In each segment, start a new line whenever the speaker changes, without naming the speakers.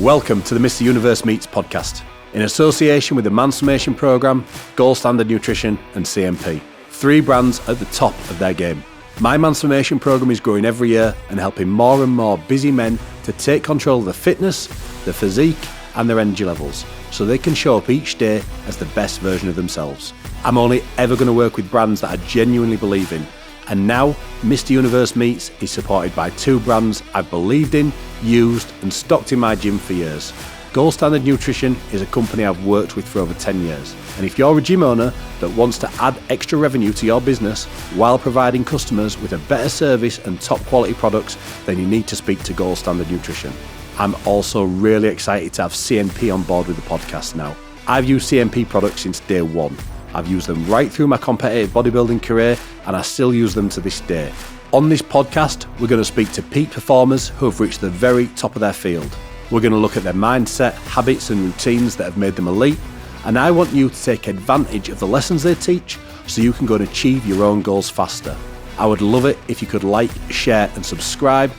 Welcome to the Mr. Universe Meets podcast, in association with the Mansformation Programme, Gold Standard Nutrition and CMP, three brands at the top of their game. My Mansformation Programme is growing every year and helping more and more busy men to take control of their fitness, their physique and their energy levels, so they can show up each day as the best version of themselves. I'm only ever going to work with brands that I genuinely believe in, and now Mr. Universe Meets is supported by two brands I've believed in, used and stocked in my gym for years. Gold Standard Nutrition is a company I've worked with for over 10 years. And if you're a gym owner that wants to add extra revenue to your business while providing customers with a better service and top quality products, then you need to speak to Gold Standard Nutrition. I'm also really excited to have CMP on board with the podcast now. I've used CMP products since day one. I've used them right through my competitive bodybuilding career and I still use them to this day. On this podcast, we're going to speak to peak performers who have reached the very top of their field. We're going to look at their mindset, habits and routines that have made them elite. And I want you to take advantage of the lessons they teach so you can go and achieve your own goals faster. I would love it if you could like, share and subscribe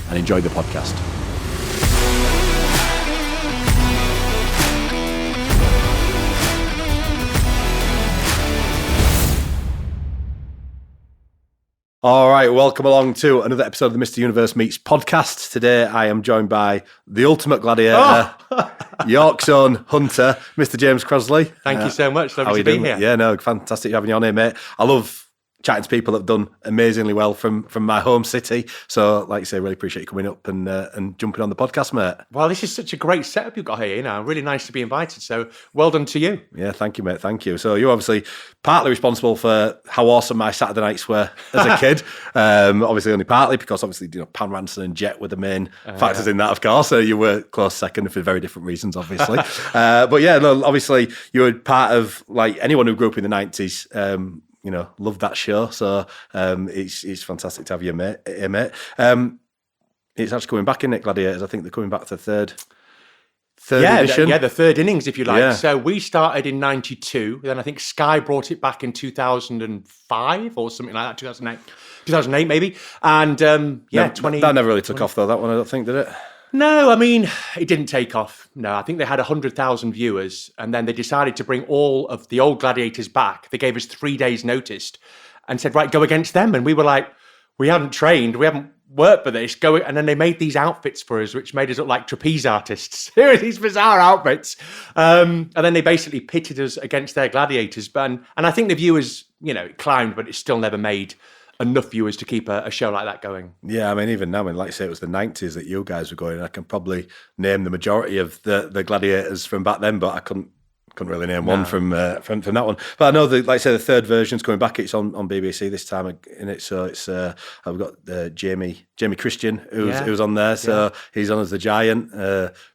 and enjoy the podcast. All right, welcome along to another episode of the Mr. Universe Meets podcast. Today I am joined by the ultimate gladiator, York's own hunter, Mr. James Crossley.
Thank you so much. Lovely to be here.
Yeah, no, fantastic having you on here, mate. I love chatting to people that have done amazingly well from my home city. So, like you say, really appreciate you coming up and jumping on the podcast, mate.
Well, this is such a great setup you've got here. You know, really nice to be invited. So, well done to you.
Yeah, thank you, mate. Thank you. So, you're obviously partly responsible for how awesome my Saturday nights were as a kid. Obviously, only partly because obviously, you know, Pan Ranson and Jet were the main factors in that, of course. So, you were close second for very different reasons, obviously. But yeah, no, obviously, you were part of like anyone who grew up in the 90s. You know, love that show. So it's fantastic to have you, mate. It's actually coming back in it, Gladiators. I think they're coming back to the third edition.
The third innings, if you like.
Yeah.
So we started in 92. Then I think Sky brought it back in 2005 or something like that, 2008 maybe. And
that never really took off though, that one, I don't think, did it?
No, I mean, it didn't take off. No, I think they had 100,000 viewers and then they decided to bring all of the old Gladiators back. They gave us 3 days notice and said, right, go against them. And we were like, we haven't trained, we haven't worked for this. Go. And then they made these outfits for us, which made us look like trapeze artists. There were these bizarre outfits. And then they basically pitted us against their Gladiators. And I think the viewers, you know, it climbed, but it still never made enough viewers to keep a show like that going.
Yeah, I mean, even now, when like I say, it was the 90s that you guys were going, I can probably name the majority of the Gladiators from back then, but I couldn't really name one from that one. But I know that, like I say, the third version's coming back. It's on BBC this time in it. So it's I've got Jamie Christian who's on there. So he's on as the giant,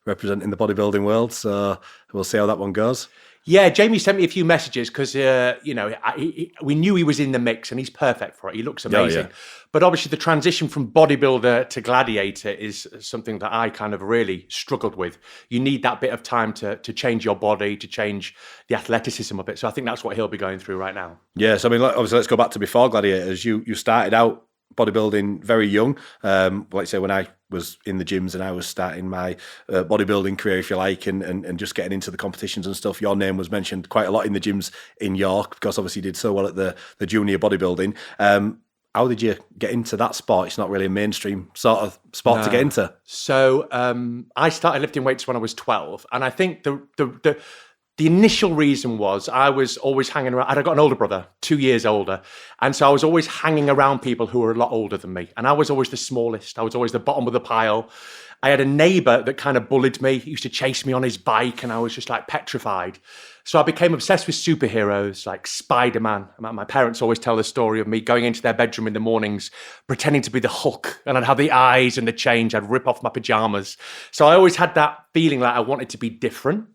representing the bodybuilding world. So we'll see how that one goes.
Yeah, Jamie sent me a few messages because, you know, we knew he was in the mix and he's perfect for it. He looks amazing. Oh, yeah. But obviously the transition from bodybuilder to gladiator is something that I kind of really struggled with. You need that bit of time to change your body, to change the athleticism of it. So I think that's what he'll be going through right now.
Yeah, so I mean, obviously, let's go back to before Gladiators. You started out bodybuilding very young. Like I say, when I was in the gyms and I was starting my bodybuilding career, if you like, and just getting into the competitions and stuff, your name was mentioned quite a lot in the gyms in York because obviously you did so well at the junior bodybuilding. How did you get into that sport? It's not really a mainstream sort of sport to get into.
So I started lifting weights when I was 12, and I think the initial reason was I was always hanging around. I'd got an older brother, 2 years older. And so I was always hanging around people who were a lot older than me. And I was always the smallest. I was always the bottom of the pile. I had a neighbor that kind of bullied me. He used to chase me on his bike and I was just like petrified. So I became obsessed with superheroes like Spider-Man. My parents always tell the story of me going into their bedroom in the mornings, pretending to be the Hulk. And I'd have the eyes and the change. I'd rip off my pajamas. So I always had that feeling like I wanted to be different.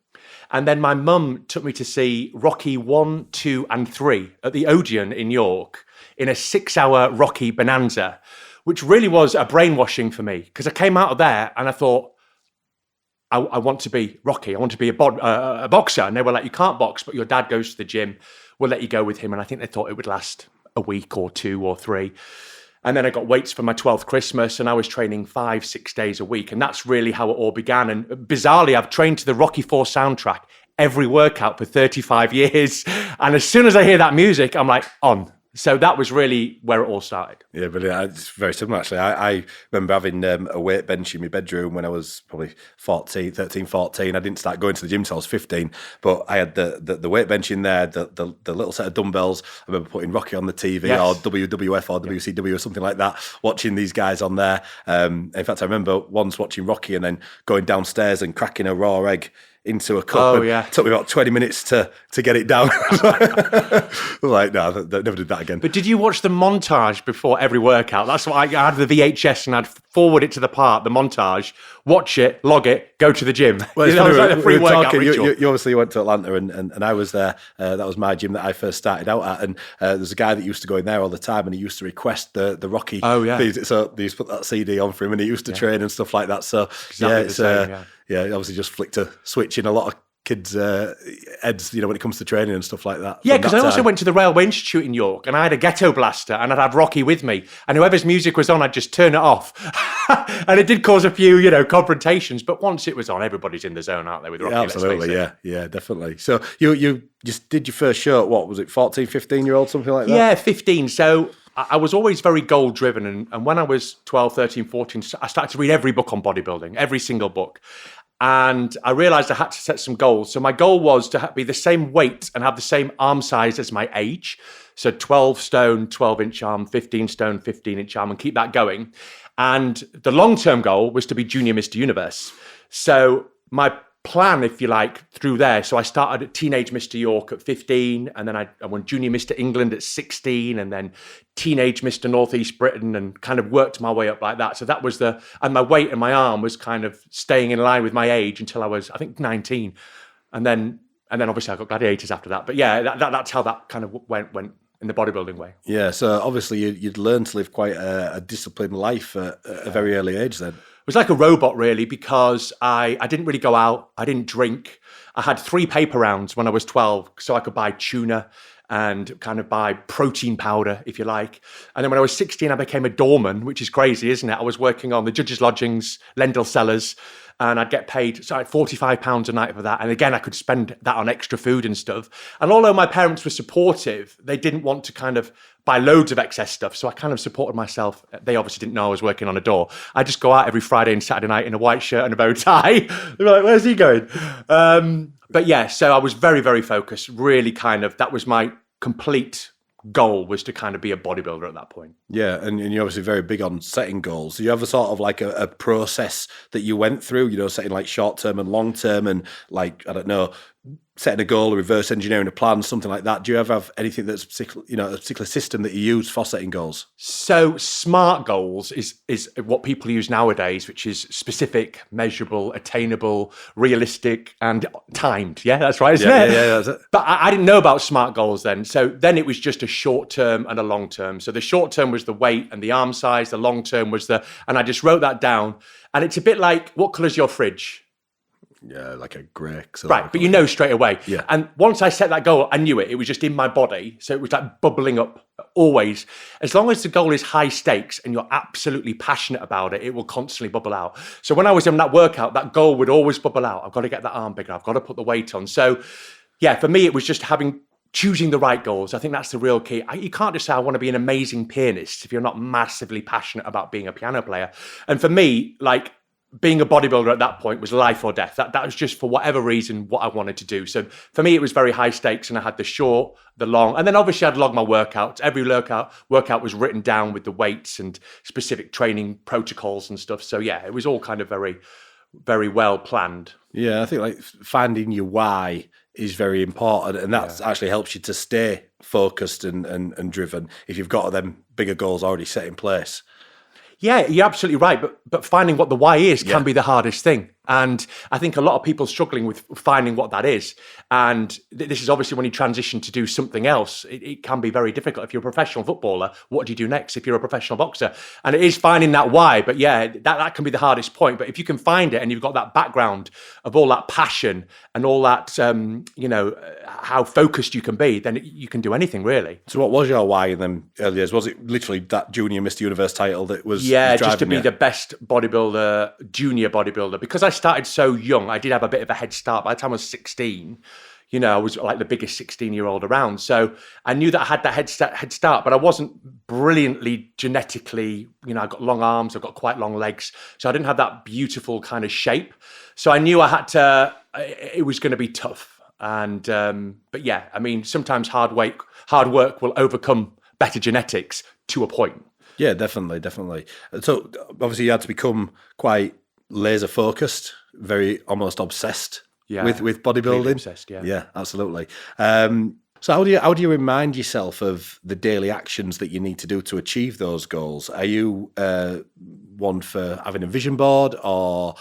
And then my mum took me to see Rocky 1, 2 and 3 at the Odeon in York in a 6-hour Rocky bonanza, which really was a brainwashing for me because I came out of there and I thought, I want to be Rocky. I want to be a boxer. And they were like, you can't box, but your dad goes to the gym. We'll let you go with him. And I think they thought it would last a week or 2 or 3. And then I got weights for my 12th Christmas, and I was training 5-6 days a week. And that's really how it all began. And bizarrely, I've trained to the Rocky IV soundtrack every workout for 35 years. And as soon as I hear that music, I'm like, on. So that was really where it all started.
Yeah, brilliant. It's very similar, actually. I remember having a weight bench in my bedroom when I was probably 13, 14. I didn't start going to the gym until I was 15, but I had the weight bench in there, the little set of dumbbells. I remember putting Rocky on the TV or WWF or WCW or something like that, watching these guys on there. In fact, I remember once watching Rocky and then going downstairs and cracking a raw egg into a cup. It took me about 20 minutes to get it down. I was like, no, I never did that again.
But did you watch the montage before every workout? That's what I had the VHS and I'd forward it to the part, the montage, watch it, log it, go to the gym.
Well, it's funny, like we were talking, you obviously went to Atlanta and I was there. That was my gym that I first started out at. And there's a guy that used to go in there all the time and he used to request the Rocky.
Oh, yeah.
So they used to put that CD on for him and he used to train and stuff like that. So obviously just flicked a switch in a lot of kids' heads, when it comes to training and stuff like that.
Yeah, because I also went to the Railway Institute in York and I had a ghetto blaster and I'd have Rocky with me and whoever's music was on, I'd just turn it off. And it did cause a few, confrontations, but once it was on, everybody's in the zone, aren't they, with Rocky?
Yeah, absolutely, yeah, definitely. So you just did your first show, what was it, 14, 15-year-old, something like that?
Yeah, 15. So I was always very goal-driven, and when I was 12, 13, 14, I started to read every book on bodybuilding, every single book. And I realized I had to set some goals. So my goal was to be the same weight and have the same arm size as my age. So 12 stone, 12-inch arm, 15 stone, 15-inch arm, and keep that going. And the long-term goal was to be Junior Mr. Universe. So my plan, if you like, through there. So I started at Teenage Mr. York at 15, and then I won Junior Mr. England at 16, and then Teenage Mr. Northeast Britain, and kind of worked my way up like that. So that was and my weight and my arm was kind of staying in line with my age until I was, I think, 19. And then obviously I got Gladiators after that. But yeah, that's how that kind of went in the bodybuilding way.
Yeah, so obviously you'd learned to live quite a disciplined life at a very early age then.
It was like a robot, really, because I didn't really go out. I didn't drink. I had 3 paper rounds when I was 12, so I could buy tuna and kind of buy protein powder, if you like. And then when I was 16, I became a doorman, which is crazy, isn't it? I was working on the judges' lodgings, Lendl cellars, and I'd get paid £45 a night for that. And again, I could spend that on extra food and stuff. And although my parents were supportive, they didn't want to kind of buy loads of excess stuff. So I kind of supported myself. They obviously didn't know I was working on a door. I just go out every Friday and Saturday night in a white shirt and a bow tie. They were like, where's he going? But yeah, so I was very, very focused. Really kind of, that was my complete goal, was to kind of be a bodybuilder at that point.
Yeah, and you're obviously very big on setting goals. Do you have a sort of like a process that you went through, setting like short-term and long-term and like, I don't know, setting a goal, reverse engineering a plan, something like that? Do you ever have anything that's a particular system that you use for setting goals?
So SMART goals is what people use nowadays, which is specific, measurable, attainable, realistic, and timed. Yeah, that's right, isn't it?
Yeah, that's it.
But I didn't know about SMART goals then. So then it was just a short term and a long term. So the short term was the weight and the arm size. The long term was and I just wrote that down. And it's a bit like, what colour's your fridge?
Yeah, like a grey.
Right, but you know straight away.
Yeah.
And once I set that goal, I knew it. It was just in my body. So it was like bubbling up always. As long as the goal is high stakes and you're absolutely passionate about it, it will constantly bubble out. So when I was in that workout, that goal would always bubble out. I've got to get that arm bigger. I've got to put the weight on. So yeah, for me, it was just choosing the right goals. I think that's the real key. You can't just say, I want to be an amazing pianist if you're not massively passionate about being a piano player. And for me, like, being a bodybuilder at that point was life or death. That was just, for whatever reason, what I wanted to do. So for me, it was very high stakes, and I had the short, the long, and then obviously I'd log my workouts. Every workout was written down with the weights and specific training protocols and stuff. So yeah, it was all kind of very, very well planned.
Yeah, I think like finding your why is very important, and that actually helps you to stay focused and driven if you've got them bigger goals already set in place.
Yeah, you're absolutely right. But finding what the why is can be the hardest thing. And I think a lot of people struggling with finding what that is. And this is obviously when you transition to do something else, it can be very difficult. If you're a professional footballer, what do you do next? If you're a professional boxer, and it is finding that why. But yeah, that can be the hardest point. But if you can find it and you've got that background of all that passion and all that, how focused you can be, then you can do anything really.
So what was your why in them early years? Was it literally that junior Mr. Universe title that was
just to be
you?
the best bodybuilder, junior bodybuilder? Because I started so young, I did have a bit of a head start. By the time I was 16, I was like the biggest 16-year-old around. So I knew that I had that head start, but I wasn't brilliantly genetically, I got long arms, I've got quite long legs. So I didn't have that beautiful kind of shape. So I knew it was going to be tough. And, but yeah, I mean, sometimes hard work will overcome better genetics to a point.
Yeah, definitely. So obviously you had to become quite laser focused, very almost obsessed with bodybuilding.
Obsessed,
yeah, absolutely. So how do you remind yourself of the daily actions that you need to do to achieve those goals? Are you one for having a vision board, or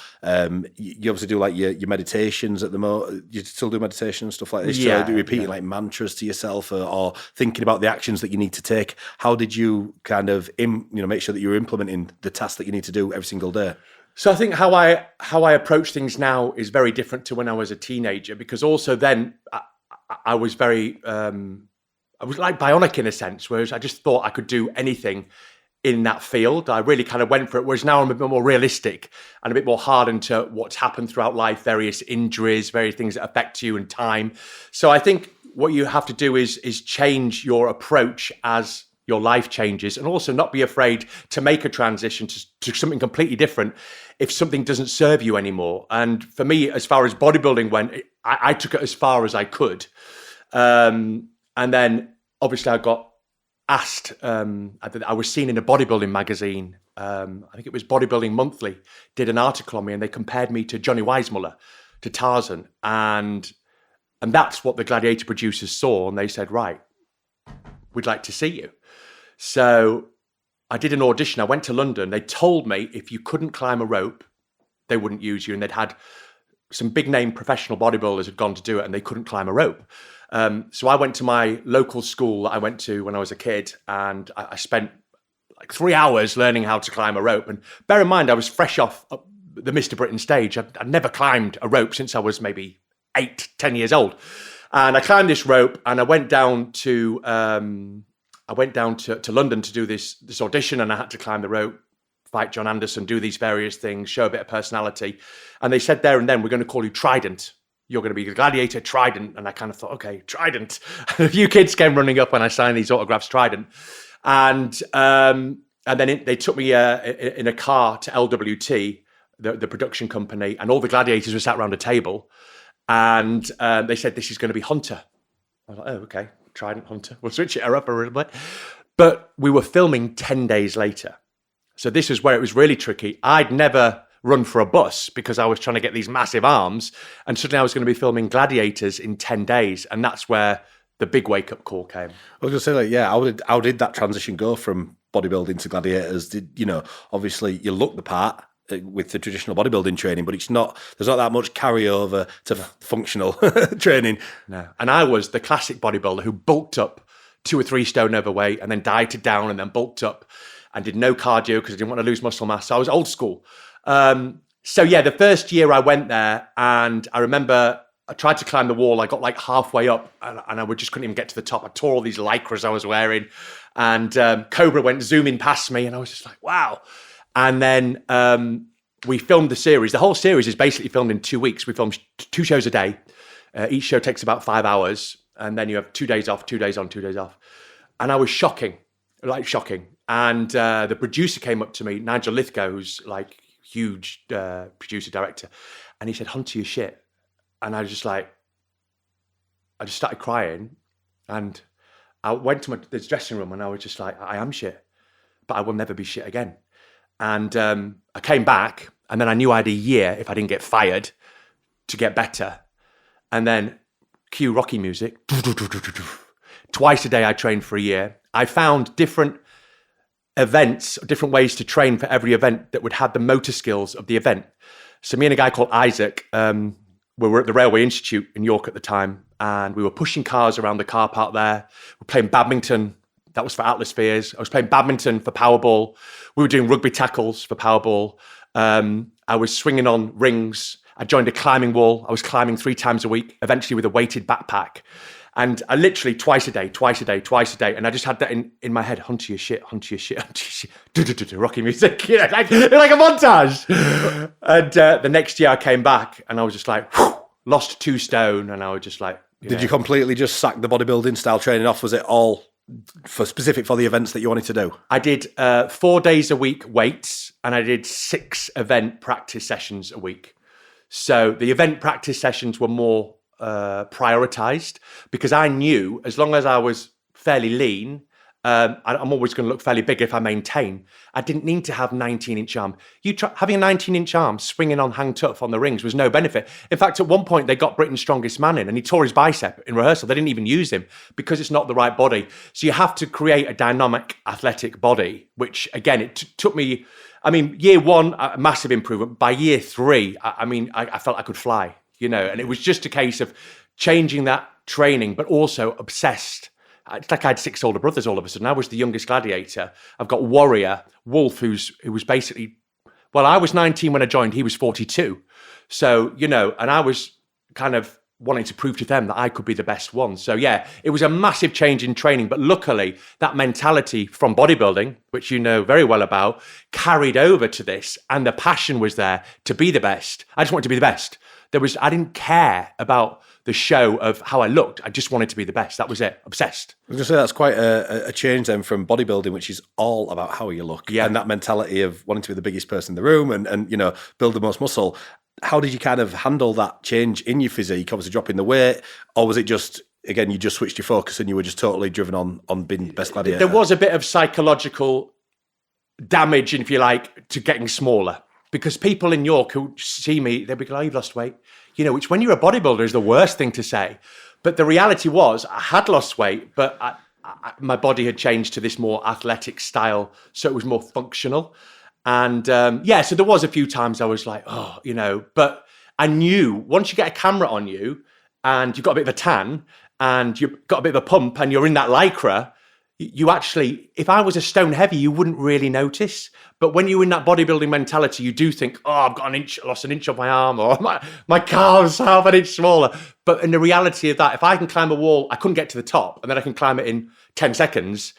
you obviously do like your meditations at the moment? You still do meditation and stuff like this?
Yeah,
so repeating like mantras to yourself, or thinking about the actions that you need to take. How did you kind of make sure that you're implementing the tasks that you need to do every single day?
So I think how I approach things now is very different to when I was a teenager, because also then I was very, I was like bionic in a sense, whereas I just thought I could do anything in that field. I really kind of went for it, whereas now I'm a bit more realistic and a bit more hardened to what's happened throughout life, various injuries, various things that affect you and time. So I think what you have to do is change your approach as your life changes, and also not be afraid to make a transition to something completely different if something doesn't serve you anymore. And for me, as far as bodybuilding went, I took it as far as I could. And then obviously I got asked, I was seen in a bodybuilding magazine, I think it was Bodybuilding Monthly, did an article on me, and they compared me to Johnny Weissmuller, to Tarzan. And that's what the Gladiator producers saw, and they said, right, we'd like to see you. So I did an audition. I went to London. They told me if you couldn't climb a rope, they wouldn't use you. And they'd had some big name professional bodybuilders had gone to do it, and they couldn't climb a rope. So I went to my local school that I went to when I was a kid, and I spent like 3 hours learning how to climb a rope. And bear in mind, I was fresh off the Mr. Britain stage. I'd never climbed a rope since I was maybe 8-10 years old. And I climbed this rope, and I went down to London to do this audition, and I had to climb the rope, fight John Anderson, do these various things, show a bit of personality. And they said there and then, we're going to call you Trident. You're going to be the Gladiator Trident. And I kind of thought, okay, Trident. And a few kids came running up when I signed these autographs, Trident. And then they took me in a car to LWT, the production company, and all the gladiators were sat around a table. And they said, this is going to be Hunter. I was like, oh, okay. Trident, Hunter. We'll switch it up a little bit. But we were filming 10 days later. So this is where it was really tricky. I'd never run for a bus because I was trying to get these massive arms. And suddenly I was going to be filming Gladiators in 10 days. And that's where the big wake-up call came. I
was going to say, like, yeah, how did that transition go from bodybuilding to Gladiators? Obviously you look the part with the traditional bodybuilding training, but there's not that much carryover to functional training.
No. And I was the classic bodybuilder who bulked up 2 or 3 stone overweight and then dieted down and then bulked up and did no cardio because I didn't want to lose muscle mass. So I was old school. So yeah, the first year I went there, and I remember I tried to climb the wall. I got like halfway up and I just couldn't even get to the top. I tore all these lycras I was wearing, and Cobra went zooming past me, and I was just like, wow. And then we filmed the series. The whole series is basically filmed in 2 weeks. We filmed 2 shows a day. Each show takes about 5 hours. And then you have 2 days off, 2 days on, 2 days off. And I was shocking. And the producer came up to me, Nigel Lithgow, who's like huge producer, director. And he said, Hunter, you're shit. And I just started crying. And I went to the dressing room and I was just like, I am shit, but I will never be shit again. And I came back, and then I knew I had a year, if I didn't get fired, to get better. And then cue Rocky music. Twice a day I trained for a year. I found different events, different ways to train for every event that would have the motor skills of the event. So me and a guy called Isaac, we were at the Railway Institute in York at the time, and we were pushing cars around the car park there. We were playing badminton. That was for Atmospheres. I was playing badminton for Powerball. We were doing rugby tackles for Powerball. I was swinging on rings. I joined a climbing wall. I was climbing 3 times a week, eventually with a weighted backpack. And I literally twice a day. And I just had that in my head, hunter your shit. Rocky music, like a montage. And the next year I came back and I was just like, lost 2 stone. And I was just like,
Did you completely just sack the bodybuilding style training off? Was it all specific for the events that you wanted to do?
I did 4 days a week weights, and I did 6 event practice sessions a week. So the event practice sessions were more prioritized because I knew as long as I was fairly lean, I'm always going to look fairly big if I maintain. I didn't need to have 19-inch arm. Having a 19-inch arm swinging on hang tough on the rings was no benefit. In fact, at one point, they got Britain's strongest man in and he tore his bicep in rehearsal. They didn't even use him because it's not the right body. So you have to create a dynamic, athletic body, which, again, it took me... year 1, a massive improvement. By year 3, I felt I could fly, and it was just a case of changing that training, but also obsessed. It's like I had 6 older brothers all of a sudden. I was the youngest gladiator. I've got Warrior, Wolf, who was basically, I was 19 when I joined, he was 42. So, and I was kind of wanting to prove to them that I could be the best one. So yeah, it was a massive change in training, but luckily that mentality from bodybuilding, which you know very well about, carried over to this, and the passion was there to be the best. I just wanted to be the best. I didn't care about the show of how I looked. I just wanted to be the best. That was it. Obsessed.
I was going to say that's quite a change then from bodybuilding, which is all about how you look.
Yeah.
And that mentality of wanting to be the biggest person in the room and build the most muscle. How did you kind of handle that change in your physique? Obviously dropping the weight, or was it just, again, you just switched your focus and you were just totally driven on being the best gladiator?
There was a bit of psychological damage, if you like, to getting smaller. Because people in York who see me, they'll be like, you've lost weight. Which when you're a bodybuilder is the worst thing to say. But the reality was I had lost weight, but my body had changed to this more athletic style. So it was more functional. And so there was a few times I was like, but I knew once you get a camera on you and you've got a bit of a tan and you've got a bit of a pump and you're in that Lycra, you actually, if I was a stone heavy, you wouldn't really notice. But when you're in that bodybuilding mentality, you do think, I've got lost an inch off my arm, or my calves half an inch smaller. But in the reality of that, if I can climb a wall, I couldn't get to the top, and then I can climb it in 10 seconds,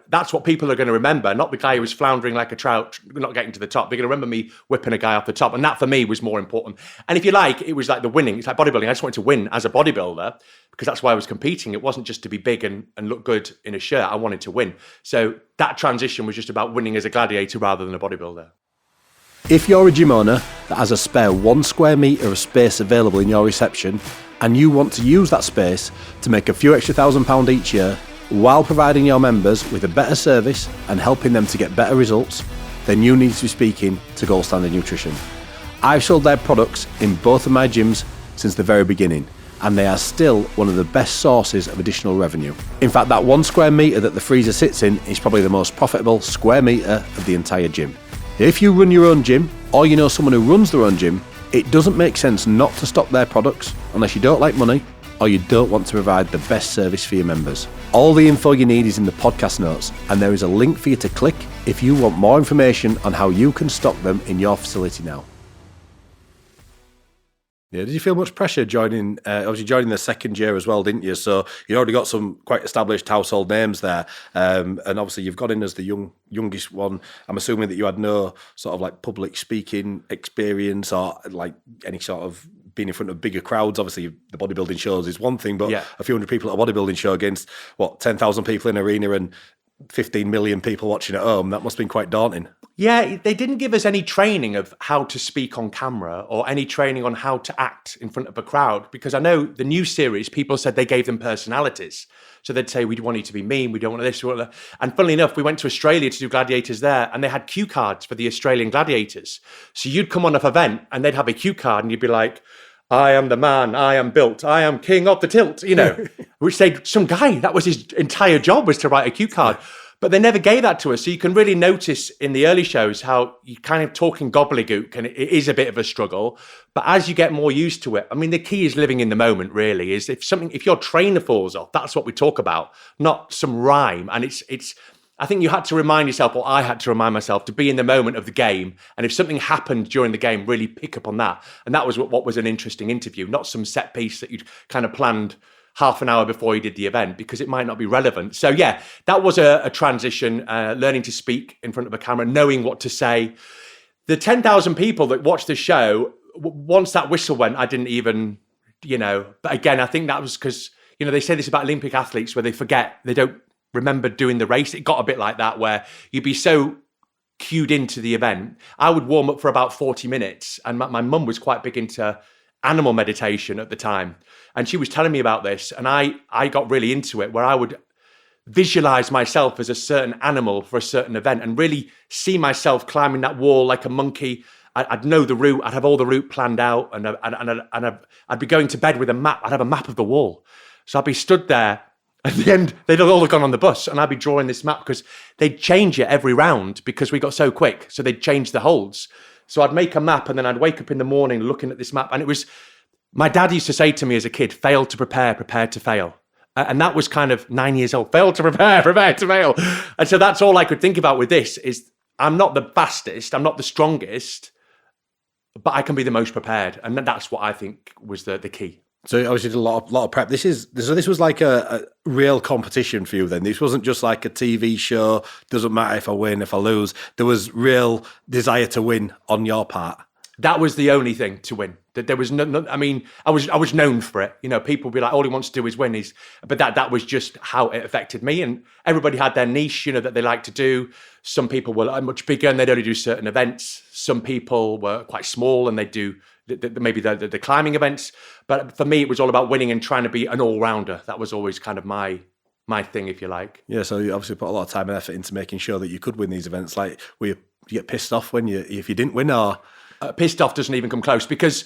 that's what people are going to remember, not the guy who was floundering like a trout, not getting to the top. They're going to remember me whipping a guy off the top. And that for me was more important. And if you like, it was like the winning. It's like bodybuilding. I just wanted to win as a bodybuilder because that's why I was competing. It wasn't just to be big and look good in a shirt. I wanted to win. So that transition was just about winning as a gladiator rather than a bodybuilder.
If you're a gym owner that has a spare 1 square metre of space available in your reception and you want to use that space to make a few extra £1,000 each year, while providing your members with a better service and helping them to get better results, then you need to be speaking to Gold Standard Nutrition. I've sold their products in both of my gyms since the very beginning, and they are still one of the best sources of additional revenue. In fact, that 1 square metre that the freezer sits in is probably the most profitable square metre of the entire gym. If you run your own gym, or you know someone who runs their own gym, it doesn't make sense not to stock their products unless you don't like money or you don't want to provide the best service for your members. All the info you need is in the podcast notes, and there is a link for you to click if you want more information on how you can stock them in your facility now. Yeah, did you feel much pressure joining the second year as well, didn't you? So you already got some quite established household names there, and obviously you've got in as the youngest one. I'm assuming that you had no sort of like public speaking experience or like any sort of being in front of bigger crowds. Obviously the bodybuilding shows is one thing, but a few hundred people at a bodybuilding show against 10,000 people in an arena and 15 million people watching at home, that must have been quite daunting.
Yeah, they didn't give us any training of how to speak on camera or any training on how to act in front of a crowd, because I know the new series, people said they gave them personalities. So they'd say, we want you to be mean, we don't want this, we want that. And funnily enough, we went to Australia to do Gladiators there, and they had cue cards for the Australian Gladiators. So you'd come on an event and they'd have a cue card and you'd be like, I am the man, I am built, I am king of the tilt, which some guy, that was his entire job, was to write a cue card. But they never gave that to us. So you can really notice in the early shows how you're kind of talking gobbledygook and it is a bit of a struggle. But as you get more used to it, I mean, the key is living in the moment, really, is if your trainer falls off, that's what we talk about, not some rhyme. And I think you had to remind yourself, or I had to remind myself, to be in the moment of the game. And if something happened during the game, really pick up on that. And that was what was an interesting interview, not some set piece that you'd kind of planned half an hour before you did the event, because it might not be relevant. So yeah, that was a transition, learning to speak in front of a camera, knowing what to say. The 10,000 people that watched the show, once that whistle went, I didn't even, but again, I think that was because, they say this about Olympic athletes where they don't remember doing the race. It got a bit like that where you'd be so cued into the event. I would warm up for about 40 minutes and my mum was quite big into animal meditation at the time. And she was telling me about this and I got really into it where I would visualize myself as a certain animal for a certain event and really see myself climbing that wall like a monkey. I'd know the route. I'd have all the route planned out and I'd be going to bed with a map. I'd have a map of the wall. So I'd be stood there. At the end, they'd all have gone on the bus and I'd be drawing this map because they'd change it every round because we got so quick. So they'd change the holds. So I'd make a map and then I'd wake up in the morning looking at this map. And it was, my dad used to say to me as a kid, fail to prepare, prepare to fail. And that was kind of 9 years old, fail to prepare, prepare to fail. And so that's all I could think about with this is I'm not the fastest, I'm not the strongest, but I can be the most prepared. And that's what I think was the key.
So obviously did a lot of prep. This was like a real competition for you then. This wasn't just like a TV show. Doesn't matter if I win, if I lose. There was real desire to win on your part.
That was the only thing to win. That there was no. I mean, I was known for it. People would be like, all he wants to do is win. But that was just how it affected me. And everybody had their niche, that they like to do. Some people were much bigger and they'd only do certain events. Some people were quite small and they'd do maybe the climbing events. But for me, it was all about winning and trying to be an all-rounder. That was always kind of my thing, if you like.
Yeah, so you obviously put a lot of time and effort into making sure that you could win these events. Like, were you get pissed off if you didn't win, or?
Pissed off doesn't even come close, because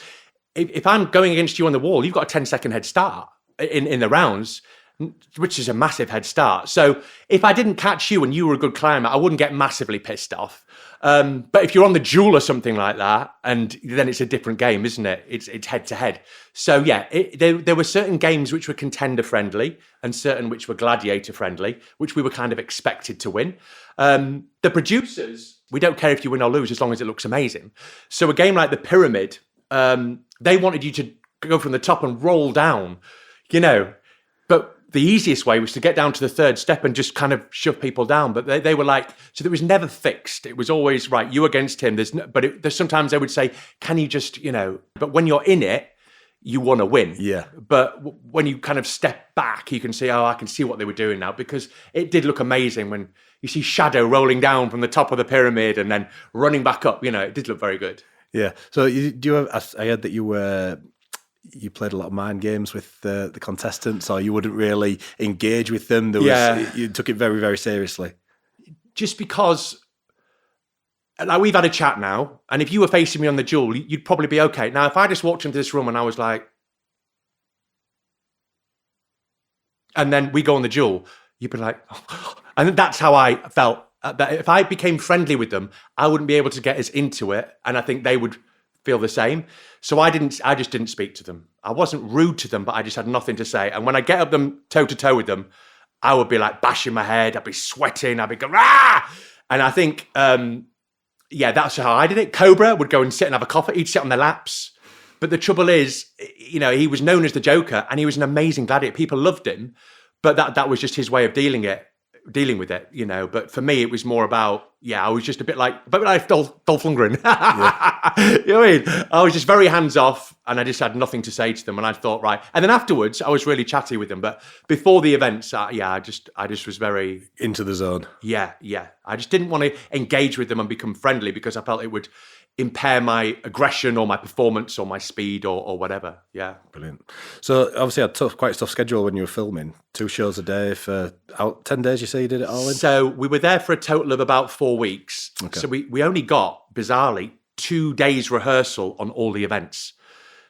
if I'm going against you on the wall, you've got a 10-second head start in the rounds, which is a massive head start. So if I didn't catch you and you were a good climber, I wouldn't get massively pissed off. But if you're on the duel or something like that, and then it's a different game, isn't it? It's head to head. So yeah, there were certain games which were contender friendly and certain which were gladiator friendly, which we were kind of expected to win. The producers, we don't care if you win or lose as long as it looks amazing. So a game like the pyramid, they wanted you to go from the top and roll down, but the easiest way was to get down to the third step and just kind of shove people down. But they were like, so it was never fixed. It was always, right, you against him. There's sometimes they would say, can you just, but when you're in it, you want to win.
Yeah.
But when you kind of step back, you can see, I can see what they were doing now, because it did look amazing when you see shadow rolling down from the top of the pyramid and then running back up. It did look very good.
Yeah. So I heard that you played a lot of mind games with the contestants, or you wouldn't really engage with them. You took it very, very seriously.
Just because, like, we've had a chat now, and if you were facing me on the duel, you'd probably be okay. Now, if I just walked into this room and I was like, and then we go on the duel, you'd be like, and that's how I felt. That if I became friendly with them, I wouldn't be able to get as into it, and I think they would feel the same. So I just didn't speak to them. I wasn't rude to them, but I just had nothing to say. And when I get up them toe to toe with them, I would be like bashing my head. I'd be sweating. I'd be going, ah! And I think, that's how I did it. Cobra would go and sit and have a coffee. He'd sit on their laps. But the trouble is, he was known as the Joker and he was an amazing gladiator. People loved him, but that was just his way of dealing with it, But for me, it was more about, I was just a bit like Dolph Lundgren. Yeah. You know what I mean? I was just very hands off and I just had nothing to say to them. And I thought, right. And then afterwards, I was really chatty with them. But before the events, I just was very...
into the zone.
Yeah. I just didn't want to engage with them and become friendly because I felt it would impair my aggression or my performance or my speed or whatever. Yeah.
Brilliant. So obviously you had quite a tough schedule when you were filming. 2 shows a day for 10 days, you say you did it all in?
So we were there for a total of about 4 weeks.
Okay.
So we only got, bizarrely, 2 days rehearsal on all the events.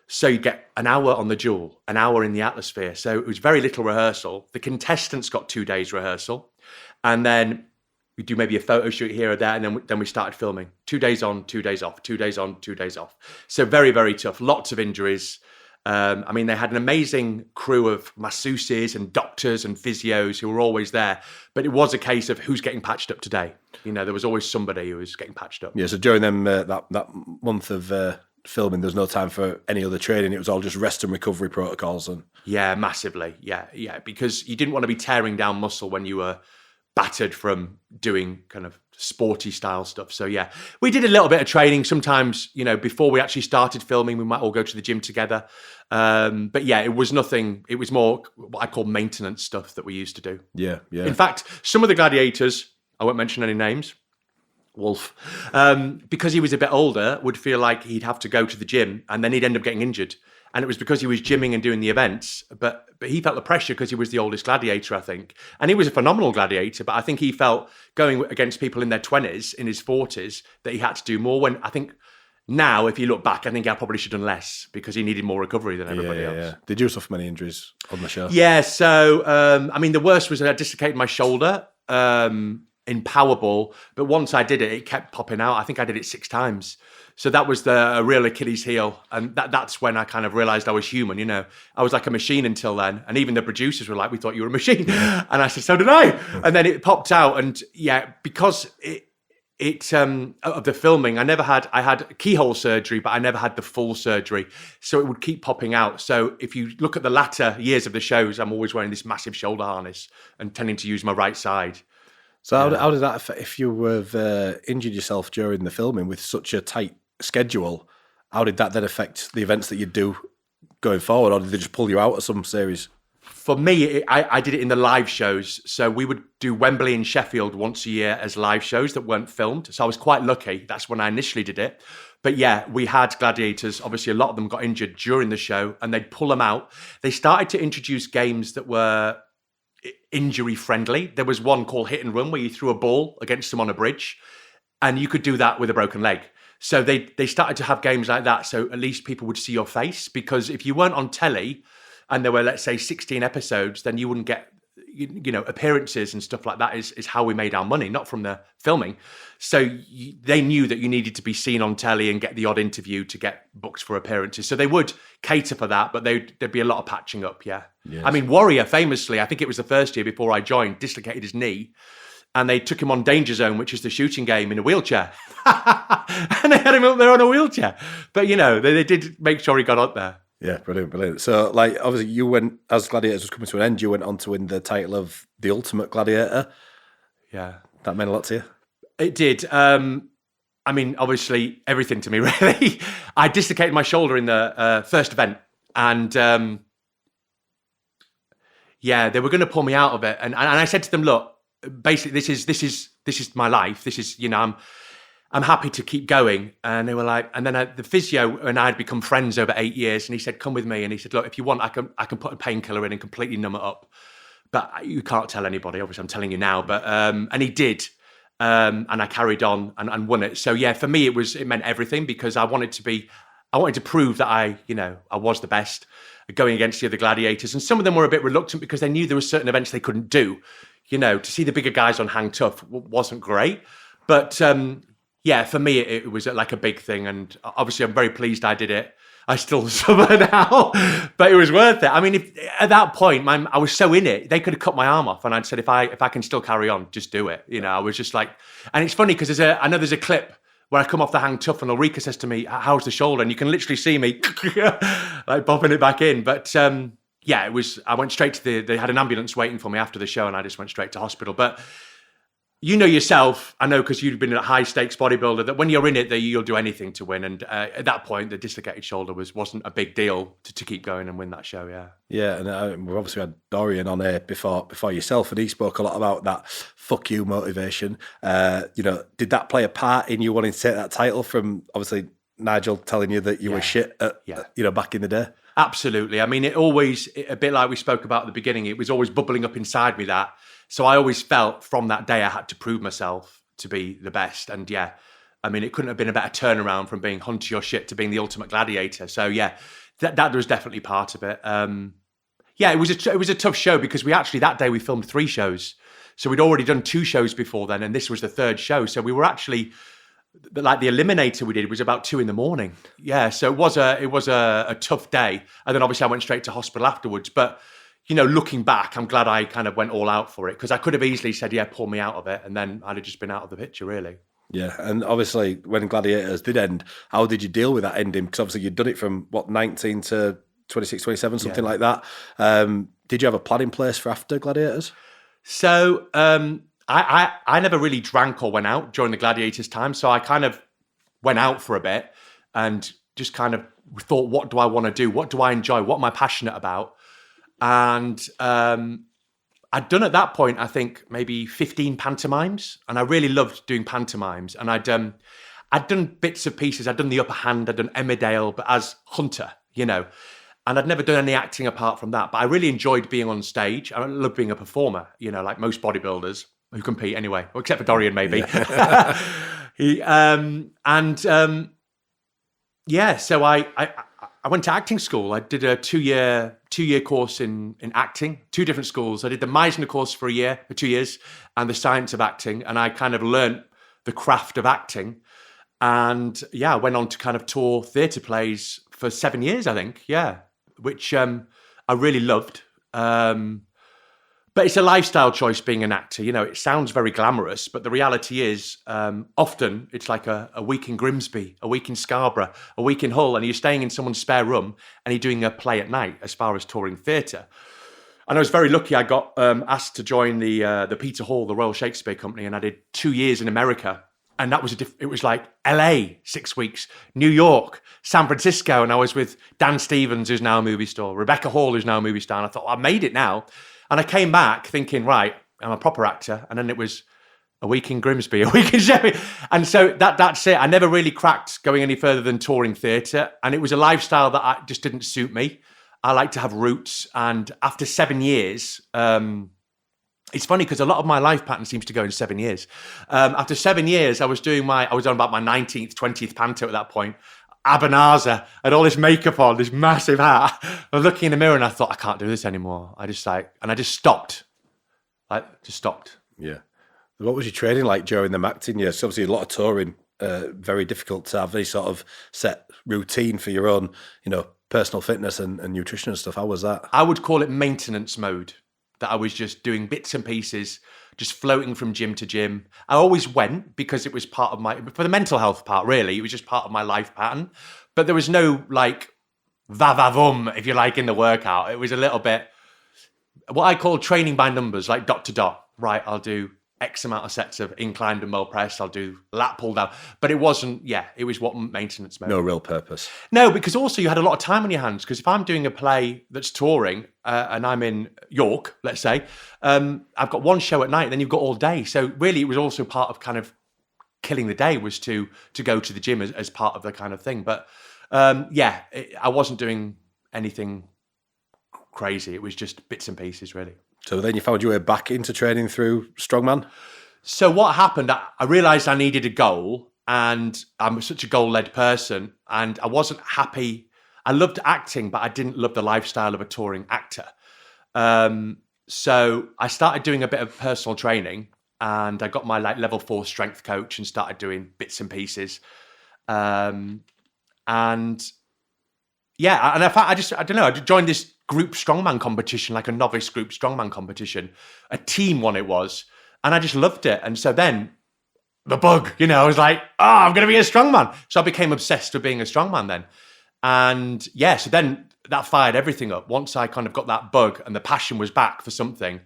So you get an hour on the duel, an hour in the atmosphere. So it was very little rehearsal. The contestants got 2 days rehearsal. And then we do maybe a photo shoot here or there, and then we started filming. 2 days on, 2 days off, 2 days on, 2 days off. So very, very tough. Lots of injuries. I mean, they had an amazing crew of masseuses and doctors and physios who were always there. But it was a case of who's getting patched up today. You know, there was always somebody who was getting patched up.
Yeah, so during them that month of filming, there was no time for any other training. It was all just rest and recovery protocols. And
yeah, massively. Yeah. Because you didn't want to be tearing down muscle when you were battered from doing kind of sporty style stuff. So yeah, we did a little bit of training sometimes, you know, before we actually started filming. We might all go to the gym together. But yeah, it was nothing. It was more what I call maintenance stuff that we used to do.
Yeah.
In fact, some of the gladiators, I won't mention any names, Wolf, because he was a bit older, would feel like he'd have to go to the gym and then he'd end up getting injured. And it was because he was gymming and doing the events, but he felt the pressure because he was the oldest gladiator, I think. And he was a phenomenal gladiator, but I think he felt going against people in their 20s, in his 40s, that he had to do more. When I think now, if you look back, I think I probably should have done less because he needed more recovery than everybody else. Yeah.
Did you suffer many injuries on the show?
Yeah, so, I mean, the worst was that I dislocated my shoulder in Powerball, but once I did it, it kept popping out. I think I did it 6 times. So that was the real Achilles heel. And that's when I kind of realized I was human, you know. I was like a machine until then. And even the producers were like, we thought you were a machine. And I said, so did I. And then it popped out. And yeah, because of the filming, I had keyhole surgery, but I never had the full surgery. So it would keep popping out. So if you look at the latter years of the shows, I'm always wearing this massive shoulder harness and tending to use my right side.
So how did that affect, if you have injured yourself during the filming with such a tight schedule, how did that then affect the events that you do going forward, or did they just pull you out of some series?
For me, I did it in the live shows. So we would do Wembley and Sheffield once a year as live shows that weren't filmed. So I was quite lucky. That's when I initially did it. But yeah, we had gladiators. Obviously, a lot of them got injured during the show and they'd pull them out. They started to introduce games that were injury friendly. There was one called Hit and Run where you threw a ball against them on a bridge and you could do that with a broken leg. So they started to have games like that. So at least people would see your face, because if you weren't on telly and there were, let's say, 16 episodes, then you wouldn't get, you know, appearances and stuff like that is how we made our money, not from the filming. So they knew that you needed to be seen on telly and get the odd interview to get booked for appearances. So they would cater for that, but there'd be a lot of patching up, yeah. Yes. I mean, Warrior famously, I think it was the first year before I joined, dislocated his knee. And they took him on Danger Zone, which is the shooting game, in a wheelchair. And they had him up there on a wheelchair. But, you know, they did make sure he got up there.
Yeah, brilliant. So, like, obviously, you went, as Gladiators was coming to an end, you went on to win the title of the Ultimate Gladiator.
Yeah.
That meant a lot to you?
It did. I mean, obviously, everything to me, really. I dislocated my shoulder in the first event. And, yeah, they were going to pull me out of it. And I said to them, look, basically, this is my life. This is, you know, I'm happy to keep going. And they were like, and then the physio and I had become friends over 8 years. And he said, come with me. And he said, look, if you want, I can put a painkiller in and completely numb it up. But you can't tell anybody. Obviously, I'm telling you now. But and he did. And I carried on and won it. So yeah, for me, it meant everything, because I wanted to prove that I was the best going against the other gladiators. And some of them were a bit reluctant because they knew there were certain events they couldn't do. You know, to see the bigger guys on Hang Tough wasn't great. But yeah, for me, it was like a big thing. And obviously, I'm very pleased I did it. I still suffer now, but it was worth it. I mean, at that point, I was so in it, they could have cut my arm off. And I'd said, if I can still carry on, just do it. You know, I was just like, and it's funny because I know there's a clip where I come off the Hang Tough and Ulrika says to me, how's the shoulder? And you can literally see me like popping it back in. But yeah, I went straight to they had an ambulance waiting for me after the show and I just went straight to hospital. But you know yourself, I know because you've been a high stakes bodybuilder, that when you're in it, that you'll do anything to win. And at that point, the dislocated shoulder wasn't a big deal to keep going and win that show. Yeah.
Yeah, and we've obviously had Dorian on here before yourself, and he spoke a lot about that fuck you motivation. You know, did that play a part in you wanting to take that title from obviously Nigel telling you that you were shit back in the day? Absolutely. I mean, a bit like we spoke about at the beginning, it was always bubbling up inside me that. So I always felt from that day I had to prove myself to be the best. And yeah, I mean, it couldn't have been a better turnaround from being hunter your shit to being the ultimate gladiator. So yeah, that was definitely part of it. Yeah, it was a tough show because that day we filmed 3 shows.
So we'd already done 2 shows before then, and this was the 3rd show. So we were actually, like the eliminator we did was about 2 a.m. Yeah, so it was a tough day. And then obviously I went straight to hospital afterwards. But, you know, looking back, I'm glad I kind of went all out for it, because I could have easily said, yeah, pull me out of it. And then I'd have just been out of the picture, really.
Yeah, and obviously when Gladiators did end, how did you deal with that ending? Because obviously you'd done it from, 19 to 26, 27, something like that. Did you have a plan in place for after Gladiators?
So I never really drank or went out during the Gladiators time. So I kind of went out for a bit and just kind of thought, what do I want to do? What do I enjoy? What am I passionate about? And I'd done at that point, I think, maybe 15 pantomimes. And I really loved doing pantomimes. And I'd done bits of pieces. I'd done The Upper Hand. I'd done Emmerdale, but as Hunter, you know. And I'd never done any acting apart from that. But I really enjoyed being on stage. I love being a performer, you know, like most bodybuilders who compete anyway, well, except for Dorian, maybe. So I went to acting school. I did a two-year course in acting, 2 different schools. I did the Meisner course for 2 years, and the science of acting. And I kind of learnt the craft of acting. And I went on to kind of tour theatre plays for 7 years, I think. Yeah. Which I really loved. But it's a lifestyle choice being an actor. You know, it sounds very glamorous, but the reality is often it's like a week in Grimsby, a week in Scarborough, a week in Hull, and you're staying in someone's spare room and you're doing a play at night as far as touring theatre. And I was very lucky. I got asked to join the Peter Hall, the Royal Shakespeare Company, and I did 2 years in America. And that was it was like LA, 6 weeks, New York, San Francisco. And I was with Dan Stevens, who's now a movie star, Rebecca Hall, who's now a movie star. And I thought, I made it now. And I came back thinking, right, I'm a proper actor. And then it was a week in Grimsby, a week in Sheffield. And so that's it. I never really cracked going any further than touring theatre. And it was a lifestyle that just didn't suit me. I like to have roots. And after 7 years, it's funny because a lot of my life pattern seems to go in 7 years. After 7 years, I was on about my 19th, 20th panto at that point. Abanaza, had all this makeup on, this massive hat. I was looking in the mirror and I thought, I can't do this anymore. I just stopped.
Yeah. What was your training like during the acting years? Obviously a lot of touring, very difficult to have any sort of set routine for your own, you know, personal fitness and nutrition and stuff. How was that?
I would call it maintenance mode. That I was just doing bits and pieces, just floating from gym to gym. I always went because it was part of for the mental health part, really. It was just part of my life pattern. But there was no like va-va-vum, if you like, in the workout. It was a little bit what I call training by numbers, like dot to dot. Right, I'll do X amount of sets of incline dumbbell press, I'll do lat pull down. But it wasn't, it was what maintenance mode.
No real purpose.
No, because also you had a lot of time on your hands. Because if I'm doing a play that's touring and I'm in York, let's say, I've got 1 show at night, then you've got all day. So really it was also part of kind of killing the day was to go to the gym as part of the kind of thing. But I wasn't doing anything crazy. It was just bits and pieces, really.
So then you found your way back into training through strongman?
So what happened, I realised I needed a goal, and I'm such a goal-led person, and I wasn't happy. I loved acting, but I didn't love the lifestyle of a touring actor. So I started doing a bit of personal training, and I got my level 4 strength coach and started doing bits and pieces. I don't know, I joined this group strongman competition, like a novice group strongman competition, a team one it was, and I just loved it. And so then the bug, I was like, I'm going to be a strongman. So I became obsessed with being a strongman then. And so then that fired everything up. Once I kind of got that bug and the passion was back for something,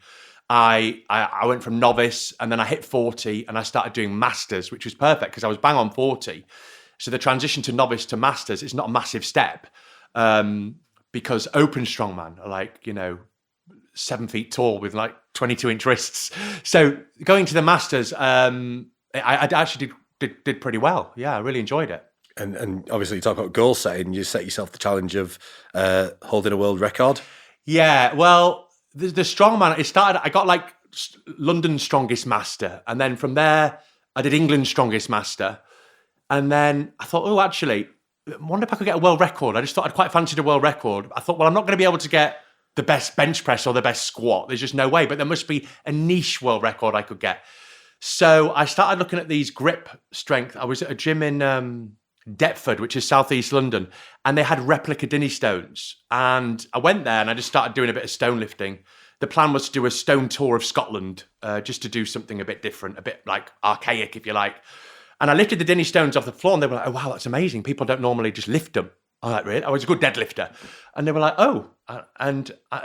I went from novice, and then I hit 40 and I started doing masters, which was perfect because I was bang on 40. So the transition to novice to masters is not a massive step. Because open strongman are like, 7 feet tall with like 22-inch wrists. So going to the masters, I actually did pretty well. Yeah, I really enjoyed it.
And obviously you talk about goal setting, you set yourself the challenge of holding a world record.
Yeah, well, the strongman, I got like London's strongest master. And then from there, I did England's strongest master. And then I thought, actually, I wonder if I could get a world record. I just thought I'd quite fancied a world record. I thought, well, I'm not going to be able to get the best bench press or the best squat. There's just no way. But there must be a niche world record I could get. So I started looking at these grip strength. I was at a gym in Deptford, which is southeast London, and they had replica Dinnie stones. And I went there and I just started doing a bit of stone lifting. The plan was to do a stone tour of Scotland, just to do something a bit different, a bit like archaic, if you like. And I lifted the Dinnie stones off the floor, and they were like, "Oh, wow, that's amazing. People don't normally just lift them." I was like, "Really?" I was a good deadlifter. And they were like, "Oh."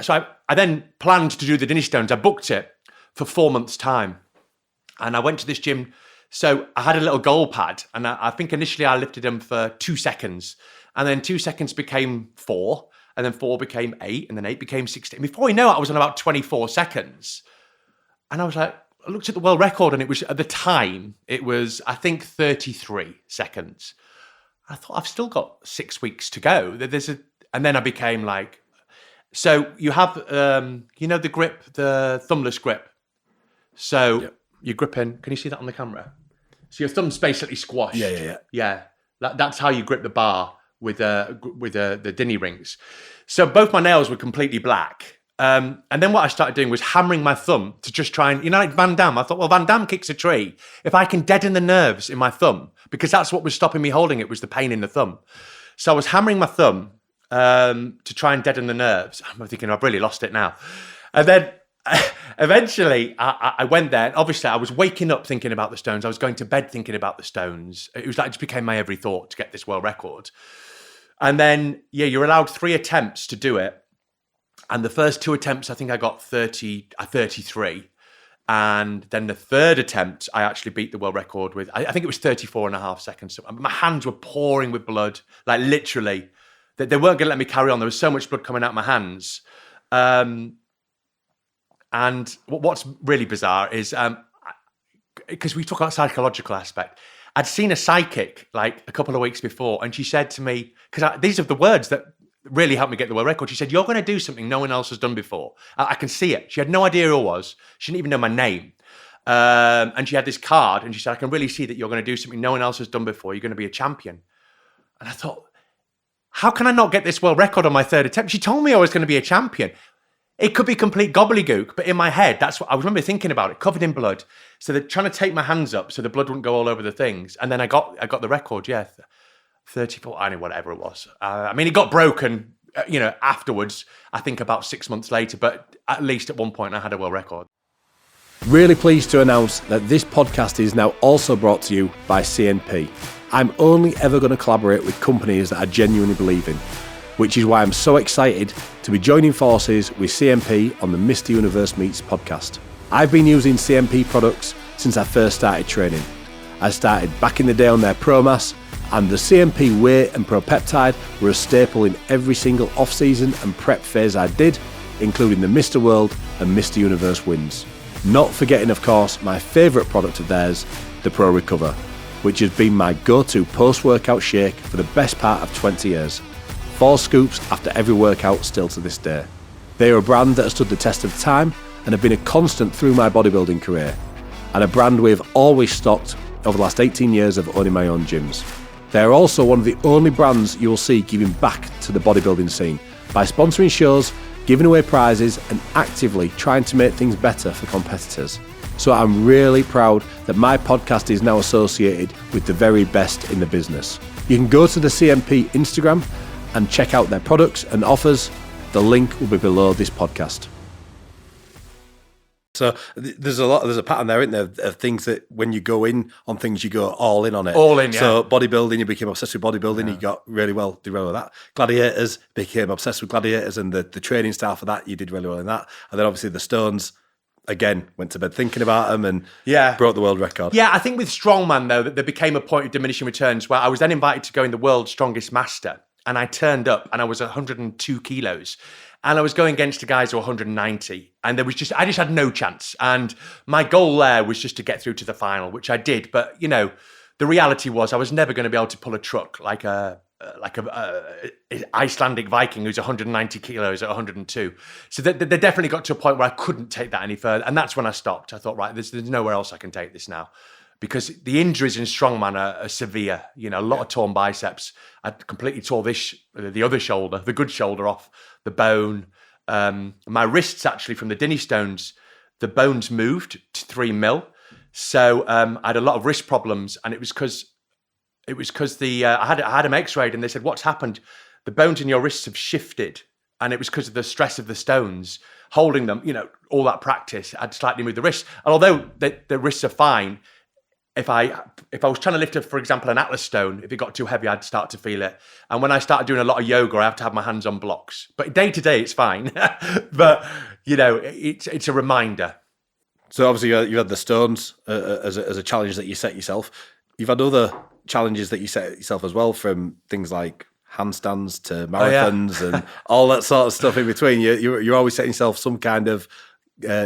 So I then planned to do the Dinnie stones. I booked it for 4 months' time. And I went to this gym. So I had a little goal pad. And I think initially I lifted them for 2 seconds. And then 2 seconds became 4. And then 4 became 8. And then 8 became 16. Before you know it, I was on about 24 seconds. And I was like, I looked at the world record, and it was, at the time, it was, I think, 33 seconds. I thought, I've still got 6 weeks to go. And then I became like, so you have, the grip, the thumbless grip. So you're gripping, can you see that on the camera? So your thumb's basically squashed. Yeah. That's how you grip the bar with the Dinnie rings. So both my nails were completely black. And then what I started doing was hammering my thumb to just try and, like Van Damme. I thought, well, Van Damme kicks a tree. If I can deaden the nerves in my thumb, because that's what was stopping me holding it, was the pain in the thumb. So I was hammering my thumb to try and deaden the nerves. I'm thinking, I've really lost it now. And then eventually I went there, and obviously I was waking up thinking about the stones. I was going to bed thinking about the stones. It was like, it just became my every thought to get this world record. And then, you're allowed 3 attempts to do it. And the first 2 attempts, I think I got 33. And then the third attempt, I actually beat the world record with, I think it was 34 and a half seconds. So my hands were pouring with blood, like literally. They weren't going to let me carry on. There was so much blood coming out my hands. And what's really bizarre is, because we talk about psychological aspect, I'd seen a psychic like a couple of weeks before, and she said to me, because these are the words that really helped me get the world record. She said, "You're going to do something no one else has done before. I can see it." She had no idea who I was. She didn't even know my name. And she had this card, and she said, "I can really see that you're going to do something no one else has done before. You're going to be a champion." And I thought, how can I not get this world record on my third attempt? She told me I was going to be a champion. It could be complete gobbledygook, but in my head, that's what I remember thinking about it, covered in blood. So they're trying to take my hands up so the blood wouldn't go all over the things. And then I got the record, 34, I don't know, whatever it was. It got broken, afterwards, I think about 6 months later, but at least at one point I had a world record.
Really pleased to announce that this podcast is now also brought to you by CNP. I'm only ever going to collaborate with companies that I genuinely believe in, which is why I'm so excited to be joining forces with CNP on the Mr. Universe Meets podcast. I've been using CNP products since I first started training. I started back in the day on their ProMass, and the CNP Whey and ProPeptide were a staple in every single off-season and prep phase I did, including the Mr. World and Mr. Universe wins. Not forgetting, of course, my favourite product of theirs, the Pro Recover, which has been my go-to post-workout shake for the best part of 20 years. 4 scoops after every workout still to this day. They are a brand that has stood the test of time and have been a constant through my bodybuilding career, and a brand we've always stocked over the last 18 years of owning my own gyms. They are also one of the only brands you will see giving back to the bodybuilding scene by sponsoring shows, giving away prizes, and actively trying to make things better for competitors. So I'm really proud that my podcast is now associated with the very best in the business. You can go to the CNP Instagram and check out their products and offers. The link will be below this podcast. So there's a pattern there, isn't there, of things that when you go in on things, you go all in on it.
All in, yeah.
So bodybuilding, you became obsessed with bodybuilding. You got did really well with that. Gladiators, became obsessed with Gladiators, and the training style for that, you did really well in that. And then obviously the stones, again, went to bed thinking about them and broke the world record.
Yeah, I think with strongman, though, that there became a point of diminishing returns where I was then invited to go in the world's strongest master. And I turned up and I was 102 kilos. And I was going against the guys who were 190. And I just had no chance. And my goal there was just to get through to the final, which I did. But, the reality was I was never going to be able to pull a truck like a Icelandic Viking who's 190 kilos at 102. So they definitely got to a point where I couldn't take that any further. And that's when I stopped. I thought, right, there's nowhere else I can take this now. Because the injuries in strongman are severe. A lot of torn biceps. I completely tore the other shoulder, the good shoulder, off the bone. My wrists, actually, from the Dinnie stones, the bones moved to 3 mil. So I had a lot of wrist problems, and it was because I had them x-rayed, and they said, what's happened? The bones in your wrists have shifted, and it was because of the stress of the stones holding them. All that practice, I'd slightly moved the wrists. And although the wrists are fine, if I was trying to lift, for example, an Atlas stone, if it got too heavy, I'd start to feel it. And when I started doing a lot of yoga, I have to have my hands on blocks. But day to day, it's fine. But it's a reminder.
So obviously you had the stones as a challenge that you set yourself. You've had other challenges that you set yourself as well, from things like handstands to marathons and all that sort of stuff in between. You're always setting yourself some kind of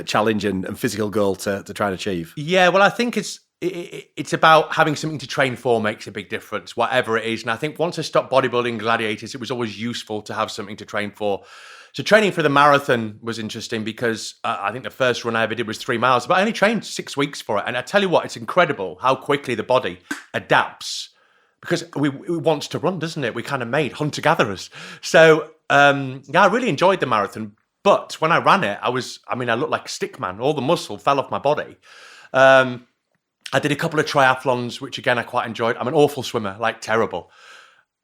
challenge and physical goal to try and achieve.
Yeah, well, I think it's about having something to train for makes a big difference, whatever it is. And I think once I stopped bodybuilding Gladiators, it was always useful to have something to train for. So training for the marathon was interesting because I think the first run I ever did was 3 miles, but I only trained 6 weeks for it. And I tell you what, it's incredible how quickly the body adapts, because it wants to run, doesn't it? We kind of made hunter-gatherers. So I really enjoyed the marathon. But when I ran it, I looked like a stick man. All the muscle fell off my body. I did a couple of triathlons, which again, I quite enjoyed. I'm an awful swimmer, like terrible.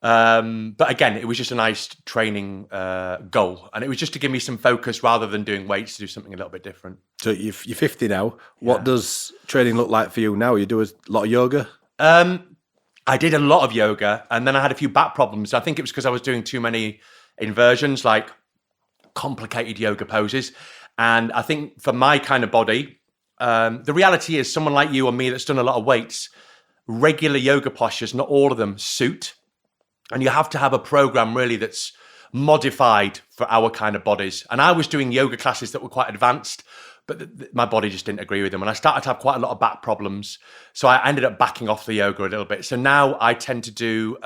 But again, it was just a nice training goal. And it was just to give me some focus rather than doing weights, to do something a little bit different.
So you're 50 now. What does training look like for you now? You do a lot of yoga?
I did a lot of yoga, and then I had a few back problems. I think it was because I was doing too many inversions, like complicated yoga poses. And I think for my kind of body, the reality is someone like you or me that's done a lot of weights, regular yoga postures, not all of them suit. And you have to have a program really that's modified for our kind of bodies. And I was doing yoga classes that were quite advanced, but my body just didn't agree with them. And I started to have quite a lot of back problems. So I ended up backing off the yoga a little bit. So now I tend to do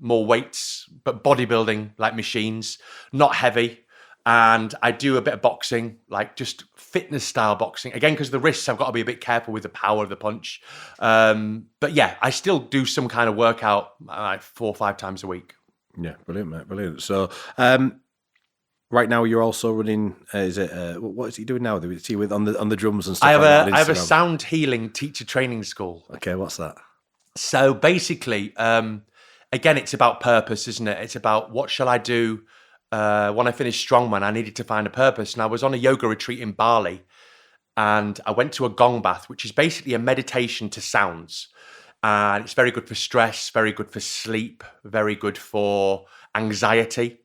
more weights, but bodybuilding, like machines, not heavy. And I do a bit of boxing, like just fitness style boxing. Again, because of the wrists, I've got to be a bit careful with the power of the punch. But yeah, I still do some kind of workout like 4 or 5 times a week.
Yeah, brilliant, mate, brilliant. So right now you're also running, what is he doing now? Is he on the drums and stuff?
I have a sound healing teacher training school.
Okay, what's that?
So basically, again, it's about purpose, isn't it? It's about what shall I do? When I finished strongman, I needed to find a purpose. And I was on a yoga retreat in Bali, and I went to a gong bath, which is basically a meditation to sounds. And it's very good for stress, very good for sleep, very good for anxiety.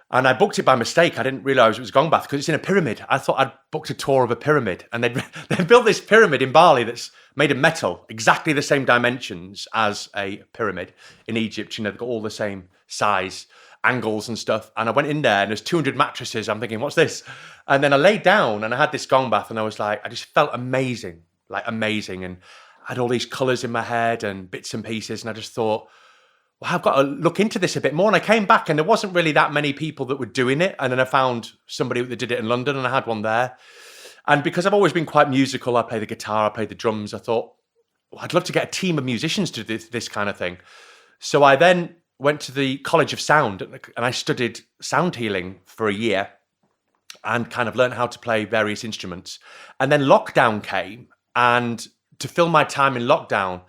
And I booked it by mistake. I didn't realize it was a gong bath because it's in a pyramid. I thought I'd booked a tour of a pyramid, and they built this pyramid in Bali that's made of metal, exactly the same dimensions as a pyramid in Egypt. They've got all the same size, angles and stuff. And I went in there and there's 200 mattresses. I'm thinking, what's this? And then I laid down and I had this gong bath, and I was like, I just felt amazing. And I had all these colors in my head and bits and pieces. And I just thought, well, I've got to look into this a bit more. And I came back and there wasn't really that many people that were doing it. And then I found somebody that did it in London, and I had one there. And because I've always been quite musical, I play the guitar, I play the drums. I thought, well, I'd love to get a team of musicians to do this kind of thing. So I then went to the College of Sound, and I studied sound healing for a year and kind of learned how to play various instruments. And then lockdown came, and to fill my time in lockdown,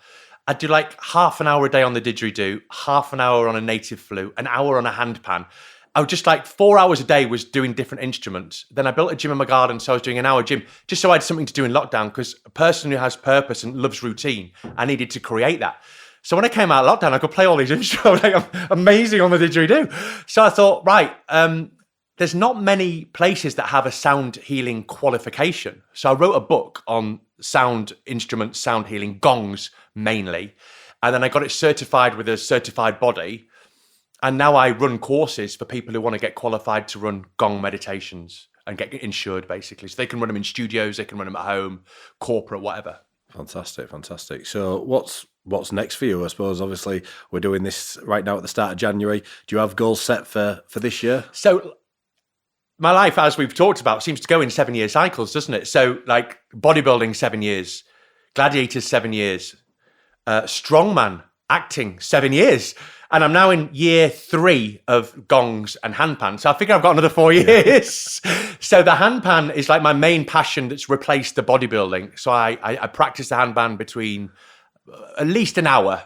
I'd do like half an hour a day on the didgeridoo, half an hour on a native flute, an hour on a handpan. I was just like 4 hours a day was doing different instruments. Then I built a gym in my garden, so I was doing an hour gym just so I had something to do in lockdown, because a person who has purpose and loves routine, I needed to create that. So when I came out of lockdown, I could play all these instruments. Like, I'm amazing on the didgeridoo. So I thought, right, there's not many places that have a sound healing qualification. So I wrote a book on sound instruments, sound healing, gongs mainly. And then I got it certified with a certified body. And now I run courses for people who want to get qualified to run gong meditations and get insured, basically. So they can run them in studios, they can run them at home, corporate, whatever.
Fantastic. So what's next for you? I suppose obviously we're doing this right now at the start of January. Do you have goals set for this year?
So my life, as we've talked about, seems to go in 7-year cycles, doesn't it? So like bodybuilding, 7 years, Gladiators, 7 years, strongman, acting, 7 years. And I'm now in year 3 of gongs and handpan. So I figure I've got another 4 years. So the handpan is like my main passion that's replaced the bodybuilding. So I practice the handpan between at least an hour,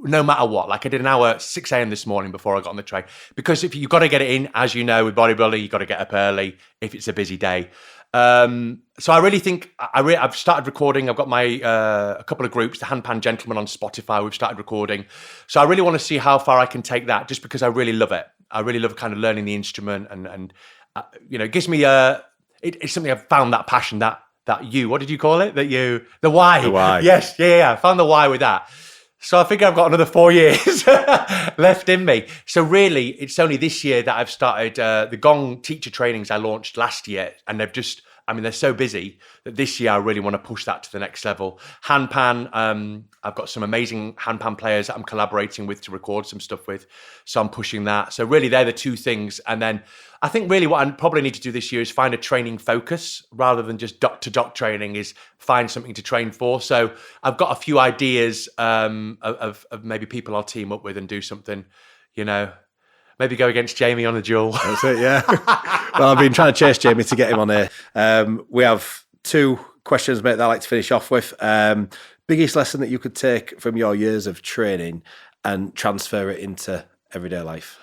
no matter what. Like I did an hour at 6 a.m. this morning before I got on the train. Because if you've got to get it in, as you know, with bodybuilding, you've got to get up early if it's a busy day. So I really think I've started recording. I've got my a couple of groups, the Handpan Gentlemen on Spotify. We've started recording. So I really want to see how far I can take that, just because I really love it. I really love kind of learning the instrument, and it gives me it's something I've found, that passion, that what did you call it? The why.
The why.
Yes, yeah. I found the why with that. So I figure I've got another 4 years left in me. So really, it's only this year that I've started the Gong teacher trainings I launched last year. And they're so busy that this year I really want to push that to the next level. Handpan, I've got some amazing handpan players that I'm collaborating with to record some stuff with. So I'm pushing that. So really, they're the two things. And then I think really what I probably need to do this year is find a training focus rather than just doc training, is find something to train for. So I've got a few ideas of maybe people I'll team up with and do something, maybe go against Jamie on a duel.
That's it, yeah. Well, I've been trying to chase Jamie to get him on here. We have 2 questions, mate, that I like to finish off with. Biggest lesson that you could take from your years of training and transfer it into everyday life?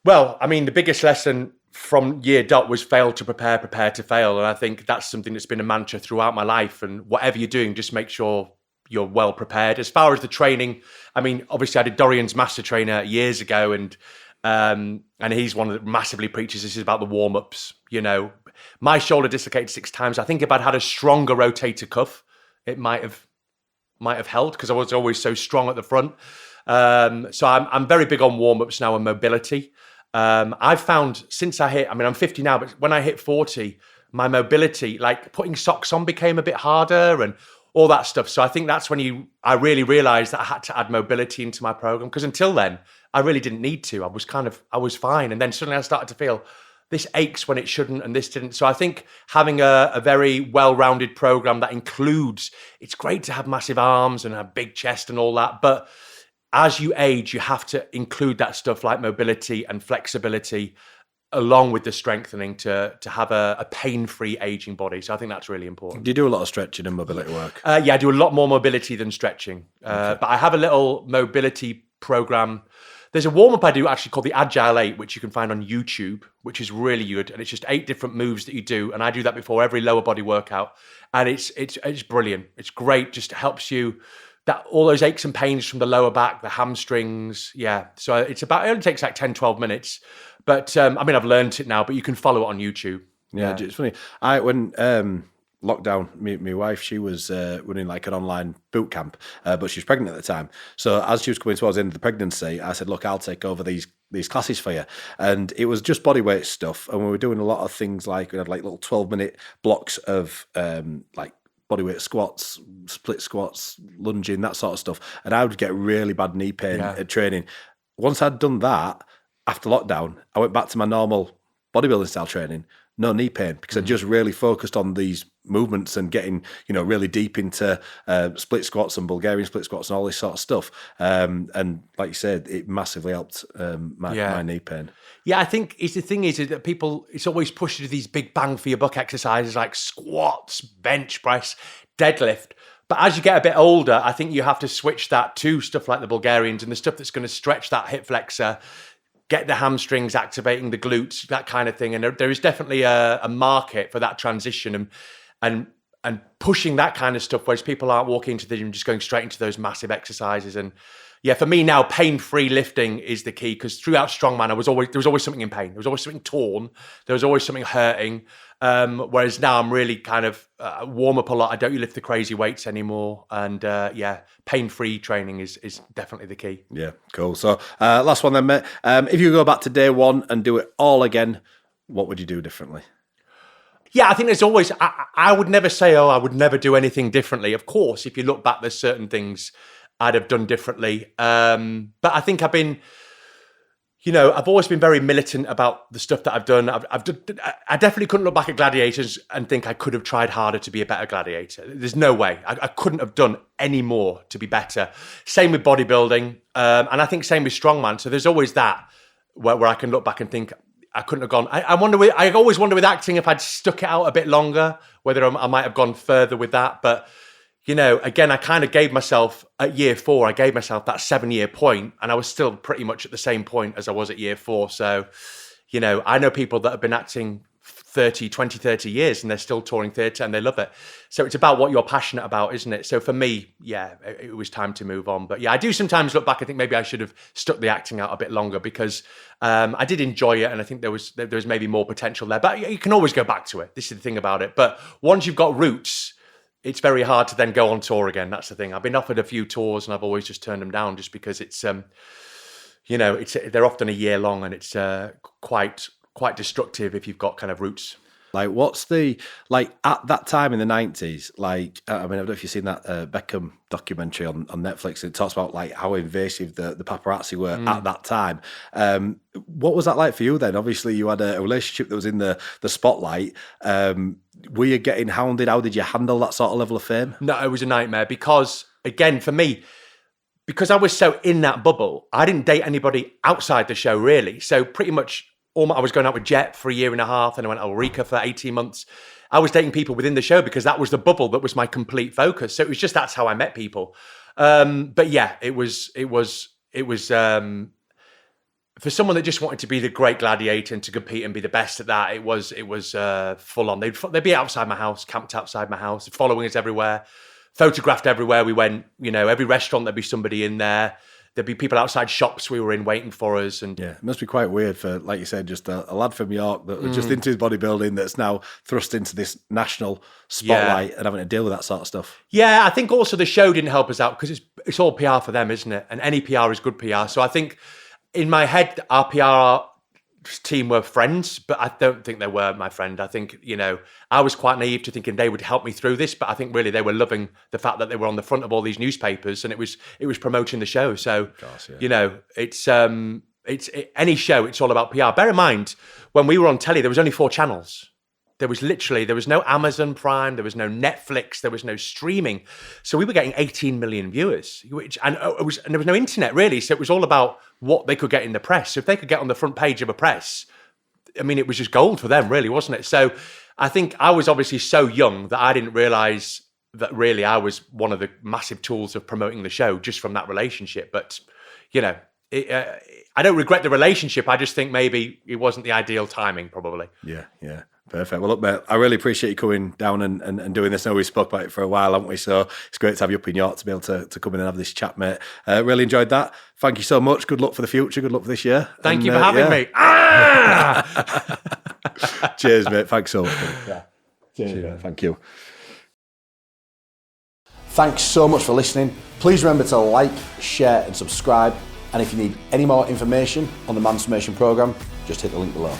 Well, I mean, the biggest lesson from year dot was fail to prepare, prepare to fail. And I think that's something that's been a mantra throughout my life. And whatever you're doing, just make sure you're well prepared. As far as the training, I mean, obviously I did Dorian's master trainer years ago, and he's one that massively preaches this is about the warm-ups. My shoulder dislocated 6 times. I think if I'd had a stronger rotator cuff, it might have held, because I was always so strong at the front. So I'm very big on warm-ups now and mobility. I've found since I'm 50 now, but when I hit 40, my mobility, like putting socks on, became a bit harder and all that stuff. So I think that's when I really realized that I had to add mobility into my program, because until then I really didn't need to. I was fine. And then suddenly I started to feel this aches when it shouldn't, and this didn't. So I think having a very well-rounded program that includes, it's great to have massive arms and a big chest and all that, but as you age, you have to include that stuff like mobility and flexibility along with the strengthening to have a pain-free aging body. So I think that's really important.
Do you do a lot of stretching and mobility work?
Yeah, I do a lot more mobility than stretching.
Okay.
But I have a little mobility program. There's a warm-up I do actually called the Agile 8, which you can find on YouTube, which is really good. And it's just 8 different moves that you do. And I do that before every lower body workout. And it's brilliant. It's great. Just helps you, that all those aches and pains from the lower back, the hamstrings. Yeah. So it only takes like 10, 12 minutes. But I've learned it now, but you can follow it on YouTube.
Yeah, it's funny. When lockdown, my wife, she was running like an online boot camp, but she was pregnant at the time. So as she was coming towards the end of the pregnancy, I said, look, I'll take over these classes for you. And it was just bodyweight stuff. And we were doing a lot of things like, we had like little 12-minute blocks of like bodyweight squats, split squats, lunging, that sort of stuff. And I would get really bad knee pain at training. Once I'd done that, after lockdown, I went back to my normal bodybuilding style training, no knee pain, because I just really focused on these movements and getting, really deep into split squats and Bulgarian split squats and all this sort of stuff. And like you said, it massively helped my knee pain. Yeah,
I think the thing is that people, it's always pushed to these big bang for your buck exercises like squats, bench press, deadlift. But as you get a bit older, I think you have to switch that to stuff like the Bulgarians and the stuff that's going to stretch that hip flexor, get the hamstrings activating, the glutes, that kind of thing. And there is definitely a market for that transition and pushing that kind of stuff, whereas people aren't walking into the gym just going straight into those massive exercises. And yeah, for me now, pain-free lifting is the key, because throughout strongman, there was always something in pain. There was always something torn. There was always something hurting. Whereas now I'm really kind of warm up a lot. I don't lift the crazy weights anymore. And pain-free training is definitely the key.
Yeah, cool. So last one then, mate. If you go back to day one and do it all again, what would you do differently?
Yeah, I think there's always, I would never say, I would never do anything differently. Of course, if you look back, there's certain things I'd have done differently. But I think I've been, I've always been very militant about the stuff that I've done. I definitely couldn't look back at Gladiators and think I could have tried harder to be a better gladiator. There's no way. I couldn't have done any more to be better. Same with bodybuilding, and I think same with strongman. So there's always that where I can look back and think I couldn't have gone. I always wonder with acting if I'd stuck it out a bit longer, whether I might have gone further with that. But again, I kind of gave myself at year 4, I gave myself that 7-year point, and I was still pretty much at the same point as I was at year 4. So, I know people that have been acting 30 years and they're still touring theatre and they love it. So it's about what you're passionate about, isn't it? So for me, it was time to move on. But I do sometimes look back and think maybe I should have stuck the acting out a bit longer because I did enjoy it and I think there was maybe more potential there. But you can always go back to it. This is the thing about it. But once you've got roots, it's very hard to then go on tour again. That's the thing. I've been offered a few tours and I've always just turned them down just because it's, they're often a year long and it's quite destructive if you've got kind of roots.
Like, what's at that time in the 90s, I don't know if you've seen that Beckham documentary on Netflix. It talks about how invasive the paparazzi were at that time. What was that like for you then? Obviously, you had a relationship that was in the spotlight. Were you getting hounded? How did you handle that sort of level of fame?
No, it was a nightmare because, again, for me, because I was so in that bubble, I didn't date anybody outside the show, really. So pretty much I was going out with Jet for 1.5 years, and I went to Ulrika for 18 months. I was dating people within the show because that was the bubble that was my complete focus. So it was just, that's how I met people. But yeah, it was for someone that just wanted to be the great gladiator and to compete and be the best at that, it was full on. They'd be outside my house, camped outside my house, following us everywhere, photographed everywhere we went. Every restaurant there'd be somebody in there. There'd be people outside shops we were in waiting for us. And
yeah, it must be quite weird for, like you said, just a lad from York that was just into his bodybuilding that's now thrust into this national spotlight and having to deal with that sort of stuff.
Yeah, I think also the show didn't help us out because it's all PR for them, isn't it? And any PR is good PR. So I think in my head, our PR team were friends, but I don't think they were my friend. I think, I was quite naive to thinking they would help me through this, but I think really they were loving the fact that they were on the front of all these newspapers and it was promoting the show. So, it's any show, it's all about PR. Bear in mind, when we were on telly, there was only 4 channels. There was no Amazon Prime, there was no Netflix, there was no streaming. So we were getting 18 million viewers, and there was no internet really. So it was all about what they could get in the press. So if they could get on the front page of a press, it was just gold for them really, wasn't it? So I think I was obviously so young that I didn't realize that really I was one of the massive tools of promoting the show just from that relationship. But, I don't regret the relationship. I just think maybe it wasn't the ideal timing probably.
Yeah. Perfect. Well, look, mate, I really appreciate you coming down and doing this. I know we spoke about it for a while, haven't we? So it's great to have you up in York to be able to come in and have this chat, mate. Really enjoyed that. Thank you so much. Good luck for the future. Good luck for this year.
Thank you for having me.
Cheers, mate. Thanks so much.
Yeah.
Cheers, mate. Thank you. Thanks so much for listening. Please remember to like, share and subscribe. And if you need any more information on the Mansformation programme, just hit the link below.